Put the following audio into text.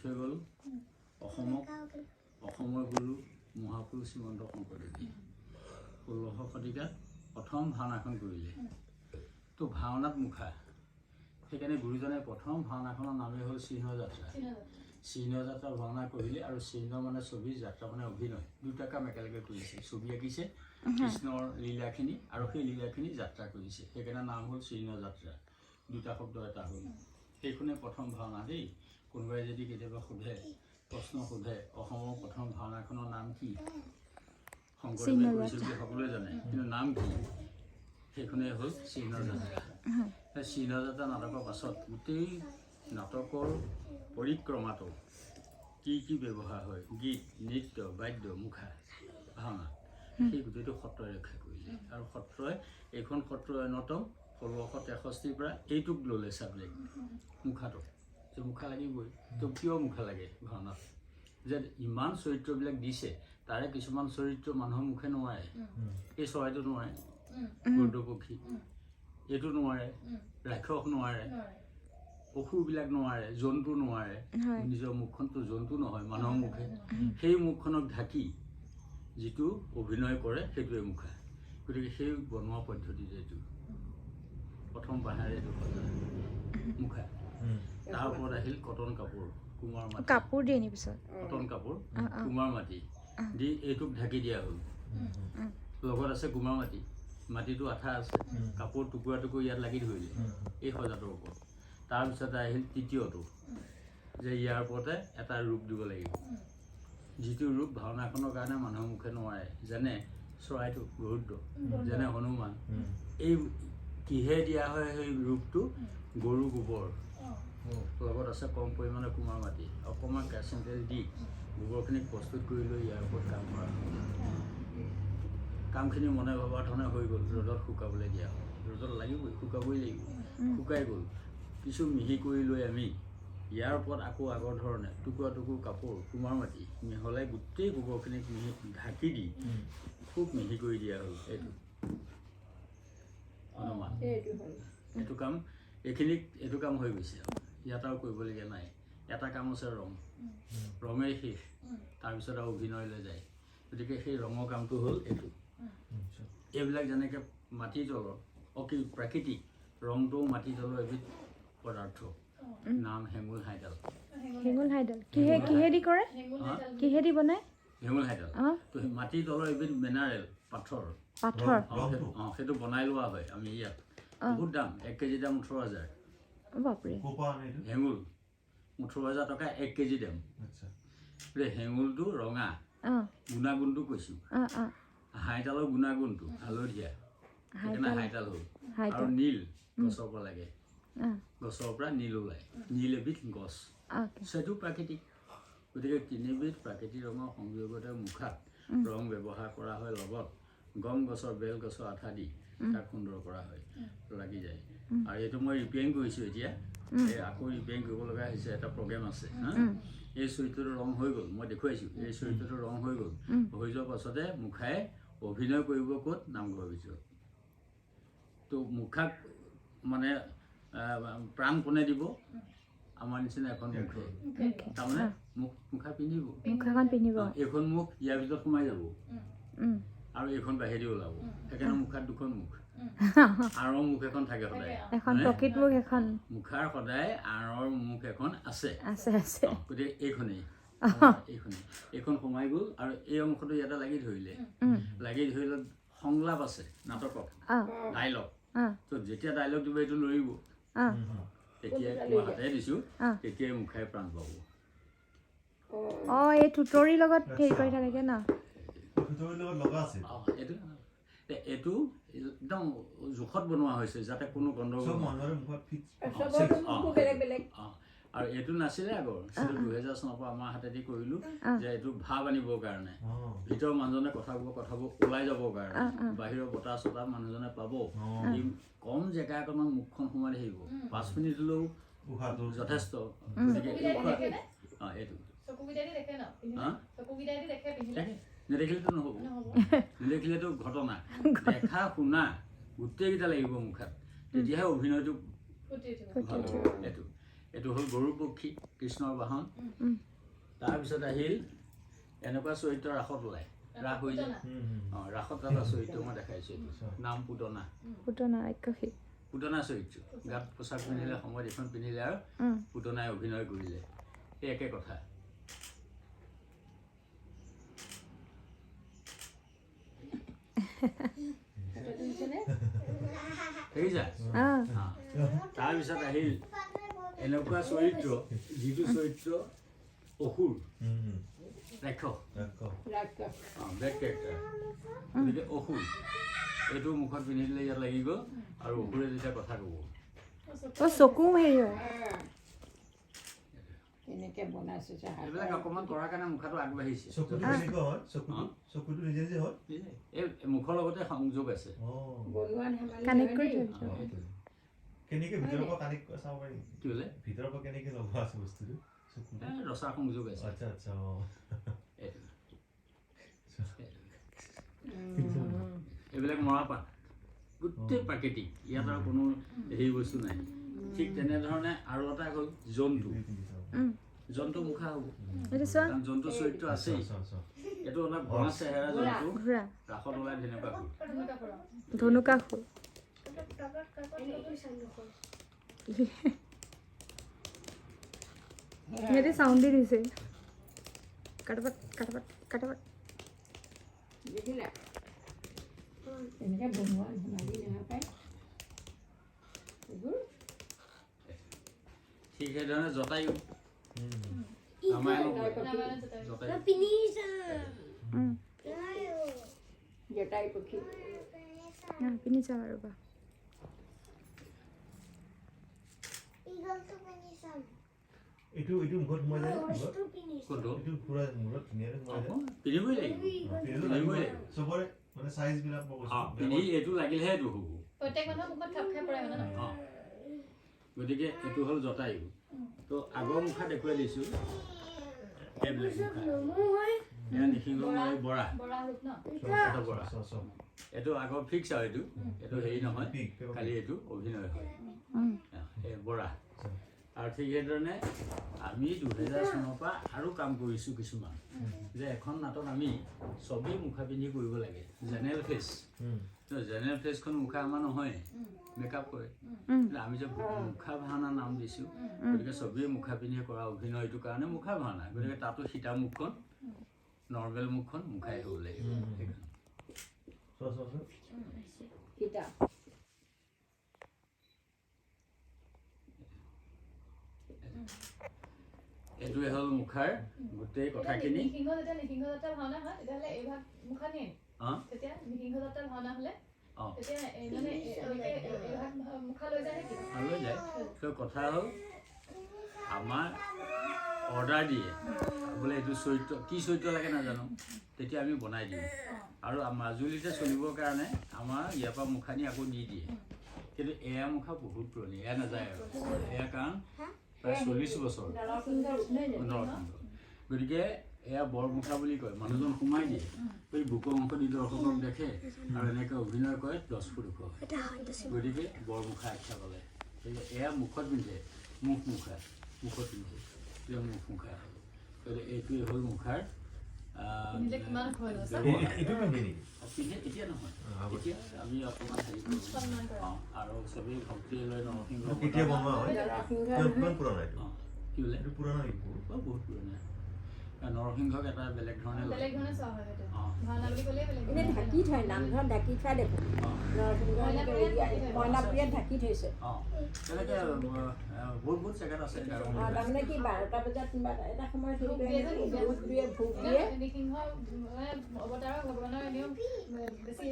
থৈ গ'ল অসমৰ গুৰু মহাপুৰুষ শ্ৰীমন্ত শংকৰদেৱে 1600 শতিকাত প্ৰথম ভাওনাখন কৰিলে তো ভাওনাত মুখা সেইকাৰণে গুৰুজনে প্ৰথম ভাওনাখনৰ নামেই হ'ল চিহ্ন যাত্ৰা ভাওনা কৰিলে আৰু চিহ্ন মানে ছবি যাত্ৰা মানে অভিনয় দুটা কাম একেলগে কৰিছে ছবি আঁকিছে কৃষ্ণৰ লীলাখিনি আৰু সেই লীলাখিনি যাত্ৰা কৰিছে সেইকাৰণে নাম হ'ল চিহ্ন যাত্ৰা দুটা শব্দ এটা হ'ল সেইখনে প্ৰথম ভাওনা দেই কোনোবাই যদি কেতিয়াবা সোধে প্ৰশ্ন সোধে অসমৰ প্ৰথম ভাওনাখনৰ নাম কি শংকৰদেৱে কৰিছিল বুলি সকলোৱে জানে কিন্তু নাম কি সেইখনে হ'ল চিহ্ন যাত্ৰা সেই চিহ্ন যাত্ৰা নাটকৰ পাছত গোটেই নাটকৰ পৰিক্ৰমাটো কি কি ব্যৱহাৰ হয় গীত নৃত্য বাদ্য মুখা ভাওনা সেই গোটেইটো সত্ৰই ৰক্ষা কৰিলে আৰু সত্ৰই এইখন সত্ৰৰ অন্যতম 1663 পৰা এইটোক ল'লে ছাবজেক্ট মুখাটো যে মুখা লাগিবই তো কিয় মুখা লাগে ভাওনাত যে ইমান চৰিত্ৰবিলাক দিছে তাৰে কিছুমান চৰিত্ৰ মানুহৰ মুখে নোৱাৰে এই চৰাইটো নোৱাৰে গৰুড়পক্ষী এইটো নোৱাৰে ৰাক্ষস নোৱাৰে অসুৰবিলাক নোৱাৰে জন্তু নোৱাৰে নিজৰ মুখখনটো জন্তু নহয় মানুহৰ মুখে সেই মুখখনক ঢাকি যিটো অভিনয় কৰে সেইটোৱে মুখা গতিকে সেই বনোৱা পদ্ধতিটো এইটো প্ৰথম বাঁহেৰে এইটো সজা মুখা তাৰ ওপৰত আহিল কটন কাপোৰ কুমাৰ মাটি কাপোৰ দিয়ে নি পিছত কটন কাপোৰ কুমাৰ মাটি দি এইটোক ঢাকি দিয়া হ'ল লগত আছে কুমাৰ মাটি মাটিটো আঠা আছে কাপোৰ টুকুৰা ইয়াত লাগি ধৰিলে এই সজাটোৰ ওপৰত তাৰপিছতে আহিল তৃতীয়টো যে ইয়াৰ ওপৰতে এটা ৰূপ দিব লাগিব যিটো ৰূপ ভাওনাখনৰ কাৰণে মানুহৰ মুখে নোৱাৰে যেনে চৰাইটো গৰুড় যেনে হনুমান এই কিহে দিয়া হয় সেই ৰূপটো গৰু গোবৰ লগত আছে কম পৰিমাণে কুমাৰ মাটি অকণমান কেৰাচিন তেল দি গোবৰখিনিক প্ৰস্তুত কৰি লৈ ইয়াৰ ওপৰত কাম কৰা হয় কামখিনি মনে ভবা ধৰণে হৈ গ'ল ৰ'দত শুকাবলৈ দিয়া হয় ৰ'দত লাগিবই শুকাবই লাগিব শুকাই গ'ল কিছু মিহি কৰি লৈ আমি ইয়াৰ ওপৰত আকৌ আগৰ ধৰণে টুকুৰা কাপোৰ কুমাৰ মাটি মিহলাই গোটেই গোবৰখিনিক ঢাকি দি খুব মিহি কৰি দিয়া হ'ল এইটো অনুমান এইটো কাম হৈ গৈছে ইয়াত আৰু কৰিবলগীয়া নাই এটা কাম আছে ৰঙেই শেষ তাৰপিছত আৰু অভিনয়লৈ যায় গতিকে সেই ৰঙৰ কামটো হ'ল এইটো এইবিলাক যেনেকৈ মাটিৰ তলৰ প্ৰাকৃতিক ৰংটো মাটিৰ তলৰ এবিধ পদাৰ্থ নাম হেঙুল হাইডাল কিহেদি কৰে কিহেদি বনায় হেঙুল হাইডাল তো মাটিৰ তলৰ এবিধ মিনাৰেল পাথৰ সেইটো বনাই লোৱা হয় আমি ইয়াত বহুত দাম 1 কেজি দাম 18,000 হেঙুল 18,000 টকা 1 কেজি দাম হেঙুলটো ৰঙা গুণাগুণটো কৈছোঁ হাইডালৰ গুণাগুণটো হালধীয়া সেইকাৰণে হাইডাল হ'ল আৰু নীল গছৰ পৰা লাগে গছৰ পৰা নীল ওলায় নীল এবিধ গছ সেইটো প্ৰাকৃতিক গতিকে তিনিবিধ প্ৰাকৃতিক ৰঙৰ সংযোগতে মুখাত ৰং ব্যৱহাৰ কৰা হয় লগত গম গছৰ বেল গছৰ আঠা দি তাক সুন্দৰ কৰা হয় লাগি যায় আৰু এইটো মই ৰিপেয়াৰিং কৰিছোঁ এতিয়া আকৌ ৰিপেয়াৰিং কৰিব লগা হৈছে এটা প্ৰগ্ৰেম আছে এই চৰিত্ৰটো ৰং হৈ গ'ল মই দেখুৱাইছোঁ এই চৰিত্ৰটো ৰং হৈ গ'ল হৈ যোৱাৰ পাছতে মুখাই অভিনয় কৰিব ক'ত নামঘৰৰ ভিতৰত তো মুখাক মানে প্ৰাণ কোনে দিব আমাৰ নিচিনা এখন মুখে তাৰমানে মুখা পিন্ধিব এইখন মুখ ইয়াৰ ভিতৰত সোমাই যাব আৰু এইখন বাহিৰে ওলাব সেইকাৰণে মুখাত দুখন মুখ আঁৰৰ মুখ এখন থাকে সদায় মুখাৰ সদায় আঁৰৰ মুখ এখন আছে গতিকে এইখন সোমাই গ'ল আৰু এই অংশটো ইয়াতে লাগি ধৰিলে সংলাপ আছে নাটকত ডাইলগ তো যেতিয়া ডাইলগ দিব এইটো লৰিব তেতিয়াই মই হাতেৰে দিছোঁ তেতিয়াই মুখাই প্ৰাণ পাব এই টুটৰিৰ লগত হেৰি কৰি থাকে ন এইটো একদম জোখত বনোৱা হৈছে যাতে কোনো গণ্ডগোল আৰু এইটো নাছিলে আগৰ 2000 চনৰ পৰা আমাৰ হাতেদি কৰিলোঁ যে এইটো ভাৱ আনিবৰ কাৰণে ভিতৰৰ মানুহজনে কথাবোৰ ওলাই যাবৰ কাৰণে বাহিৰৰ বতাহ চতাহ মানুহজনে পাব কম জেগা অকণমান মুখখন সোমাই থাকিব 5 মিনিট হ'লেও যথেষ্ট গতিকে এইটো নেদেখিলেতো নহ'ব নেদেখিলেতো ঘটনা দেখা শুনা গোটেইকেইটা লাগিব মুখাত তেতিয়াহে অভিনয়টো এইটো এইটো হ'ল গৰু পক্ষী কৃষ্ণৰ বাহন তাৰপিছত আহিল এনেকুৱা চৰিত্ৰ ৰাসত ওলায় ৰাস হৈ যায় ৰাসত এটা চৰিত্ৰ মই দেখাইছোঁ নাম পুতনা পুতনা ৰাক্ষসী পুতনা চৰিত্ৰ গাত পোচাক পিন্ধিলে সময়ত এইখন পিন্ধিলে আৰু পুতনাই অভিনয় কৰিলে সেই একে কথা তাৰপিছত আহিল এনেকুৱা চৰিত্ৰ যিটো চৰিত্ৰ অসুৰ ৰাক্ষস বেক কেৰেক্টাৰ গতিকে অসুৰ এইটো মুখত পিন্ধি দিলে ইয়াত লাগি গ'ল আৰু অসুৰে যেতিয়া কথা ক'ব চকু হেৰি হয় এইবিলাক অকণমান কৰাৰ কাৰণে মুখাটো আগবাঢ়িছে এই মুখৰ লগতে সংযোগ আছে কানেক্ট কৰি থৈছো কেনেকে ভিতৰৰ পৰা কানেক্ট চাব পাৰি কি বোলে ভিতৰৰ পৰা কেনেকে লগোৱা আছে বস্তুটো ৰচা সংযোগ আছে আচ্ছা আচ্ছা এইবিলাক মৰাপাট গোটেই প্ৰাকৃতিক ইয়াত আৰু কোনো হেৰি বস্তু নাই ঠিক তেনেধৰণে আৰু এটা হ'ল জন্তু জন্তু মুখা হ'ব কাৰণ জন্তু চৰিত্ৰ আছেই এইটো অলপ ভঙা চেহেৰা জন্তু ৰাসত ওলাই তেনেকুৱা ধনুকাসুৰ সিহঁতে চাউণ্ড দি দিছে কাটাপাত কাটাপাত কাটাপাত ঠিক সেইধৰণে জটায়ু পিন্ধি চাওঁ আৰু বা এইটো মুখত সোমাই যায় কোনটো এইটো পুৰা মূৰত ধুনীয়াকৈ সোমাই যায় পিন্ধিবই লাগিব চবৰে মানে সাইজ বিলাক পিন্ধি এইটো লাগিলেহে এইটো হ'ব প্ৰত্যেক মানুহৰ মুখত খাপ খাই পৰে মানে গতিকে এইটো হ'ল জটায়ু তো আগৰ মুখা দেখুৱাই দিছোঁ এইবিলাক মুখা এয়া নিসিংহ বৰা বৰা ৰূপ ন বৰা এইটো আগৰ ফিক্স আৰু এইটো হেৰি নহয় খালি এইটো অভিনয় হয় এই বৰা আৰু ঠিক সেইধৰণে আমি 2000 চনৰ পৰা আৰু কাম কৰিছোঁ কিছুমান যে এখন নাটক আমি চবেই মুখা পিন্ধি কৰিব লাগে জেনেৰেল ফেচ জেনেৰেল ফেচখন মুখা আমাৰ নহয় মেকআপ কৰে আমি যে মুখা ভাওনা নাম দিছোঁ গতিকে চবেই মুখা পিন্ধি কৰা অভিনয়টোৰ কাৰণে মুখা ভাওনা গতিকে তাতো সীতা মুখখন নৰ্মেল মুখখন মুখাই হ'ব লাগিব এইটোৱে হ'ল মুখাৰ গোটেই কথাখিনি নিসিংহ যাত্ৰা ভাওনা হয় তেতিয়াহ'লে এই ভাগ মুখা নিয়ে তেতিয়া নিসিংহ যাত্ৰা ভাওনা হ'লে তেতিয়া মানে এই ভাগ মুখা লৈ যায় নেকি লৈ যায় তো কথা হ'ল আমাৰ অৰ্ডাৰ দিয়ে বোলে এইটো চৰিত্ৰ কি চৰিত্ৰ লাগে নাজানো তেতিয়া আমি বনাই দিওঁ আৰু মাজুলীতে চলিবৰ কাৰণে আমাৰ ইয়াৰ পৰা মুখা নি আকৌ দি দিয়ে কিন্তু এয়া মুখা বহুত পুৰণি এয়া নাযায় আৰু এয়া কাৰণ প্ৰায় 40 বছৰ গতিকে এয়া বৰ মুখা বুলি কয় মানুহজন সোমাই দিয়ে এই বুকৰ অংশ দি দৰ্শকক দেখে আৰু এনেকৈ অভিনয় কৰে 10 ফুট ওখ গতিকে বৰ মুখা আখ্যা পালে এয়া মুখত পিন্ধে মুখ মুখা মুখত পিন্ধে মুখ মুখা এইটোৱে হ'ল মুখাৰ পিন্ধে এতিয়া নহয় এতিয়া আমি অকণমান হেৰি কৰোঁ আৰু চবেই ভক্তিয়ে লৈ নৰসিংহ কেতিয়া বনোৱা হয় কিমান পুৰণা কি বোলে এইটো পুৰণা নেকি বহুত পুৰণা নৰসিংহক এটা বেলেগ ধৰণে চোৱা হয় সেইটো ভাওনা বুলি ক'লে বেলেগ এনে ঢাকি থয় নামঘৰত ঢাকি থোৱা দেখোঁ মইনাপ্ৰিয়াত ঢাকি থৈছে তেনেকৈ বহুত জেগাত আছে তাৰমানে কি 12টা বজাত এটা সময়ত ভোগ দিয়ে নিসিংহ অৱতাৰৰ ভগৱানৰ এনেও বেছি